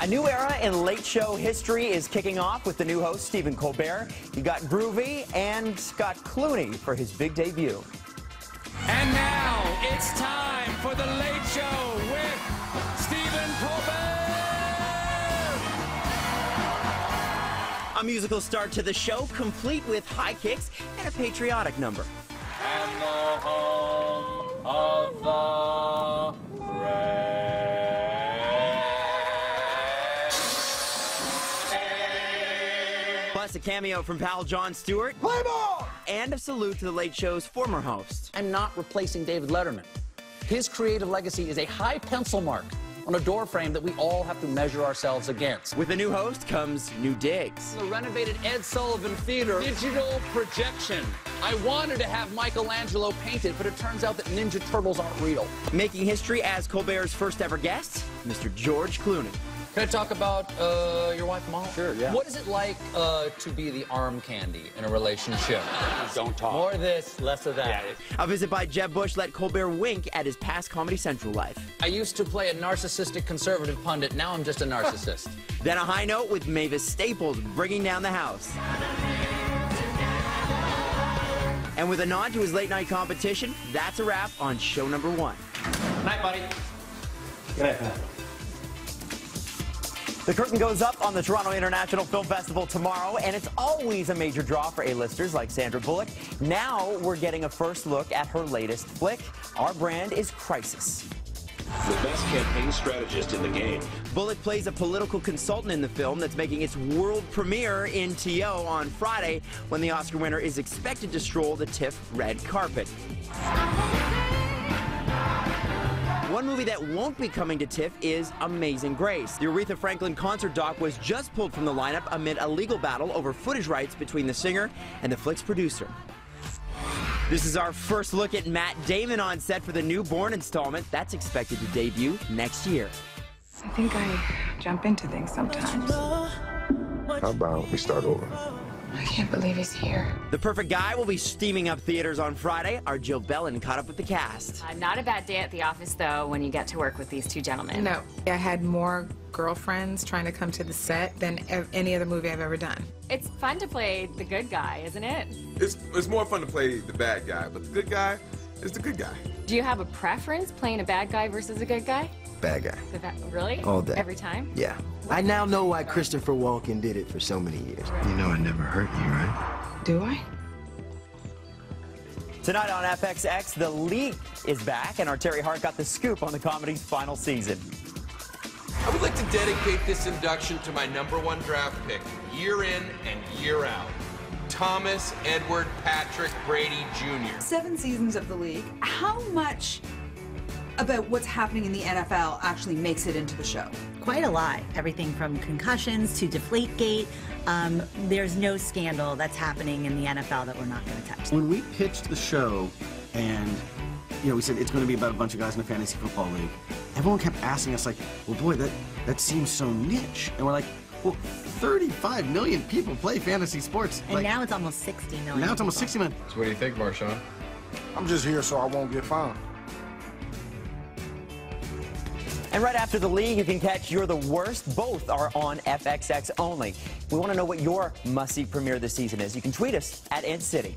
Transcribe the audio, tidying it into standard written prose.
A new era in late show history is kicking off with the new host, Stephen Colbert. He got groovy and got Clooney for his big debut. And now it's time for the Late Show with Stephen Colbert. A musical start to the show, complete with high kicks and a patriotic number. And the home of the brave. Plus a cameo from pal Jon Stewart. Play ball! And a salute to the Late Show's former host. And not replacing David Letterman. His creative legacy is a high pencil mark on a doorframe that we all have to measure ourselves against. With a new host comes new digs. The renovated Ed Sullivan Theater digital projection. I wanted to have Michelangelo painted, but it turns out that Ninja Turtles aren't real. Making history as Colbert's first ever guest, Mr. George Clooney. Can I talk about your wife, Molly? Sure, yeah. What is it like to be the arm candy in a relationship? Don't talk. More of this, less of that. A visit by Jeb Bush let Colbert wink at his past Comedy Central life. I used to play a narcissistic conservative pundit. Now I'm just a narcissist. Then a high note with Mavis Staples bringing down the house. And with a nod to his late night competition, that's a wrap on show number 1. Night, buddy. Good night, man. The curtain goes up on the Toronto International Film Festival tomorrow, and it's always a major draw for A-listers like Sandra Bullock. Now we're getting a first look at her latest flick. Our brand is Crisis. The best campaign strategist in the game. Bullock plays a political consultant in the film that's making its world premiere in TO on Friday, when the Oscar winner is expected to stroll the TIFF red carpet. One movie that won't be coming to TIFF is Amazing Grace. The Aretha Franklin concert doc was just pulled from the lineup amid a legal battle over footage rights between the singer and the flick's producer. This is our first look at Matt Damon on set for the new Bourne installment. That's expected to debut next year. I think I jump into things sometimes. How about we start over? I can't believe he's here. The Perfect Guy will be steaming up theaters on Friday. Our Jill Bellin caught up with the cast. Not a bad day at the office, though, when you get to work with these two gentlemen. No, I had more girlfriends trying to come to the set than any other movie I've ever done. It's fun to play the good guy, isn't it? It's more fun to play the bad guy, but the good guy is the good guy. Do you have a preference playing a bad guy versus a good guy? Bad guy. Really? All day. Every time? Yeah. I now know why Christopher Walken did it for so many years. You know I never hurt you, right? Do I? Tonight on FXX, The League is back, and our Terry Hart got the scoop on the comedy's final season. I would like to dedicate this induction to my #1 draft pick, year in and year out. Thomas Edward Patrick Brady Jr. 7 seasons of The League. How much about what's happening in the NFL actually makes it into the show? Quite a lot. Everything from concussions to Deflategate. There's no scandal that's happening in the NFL that we're not going to touch. When we pitched the show and, we said it's going to be about a bunch of guys in a fantasy football league, everyone kept asking us, like, well, boy, that seems so niche. And we're like, well, 35 million people play fantasy sports. And now it's almost 60 million. Now it's almost 60 million. So what do you think, Marshawn? I'm just here so I won't get fined. And right after The League, you can catch You're the Worst. Both are on FXX only. We want to know what your must-see premiere this season is. You can tweet us at InCity.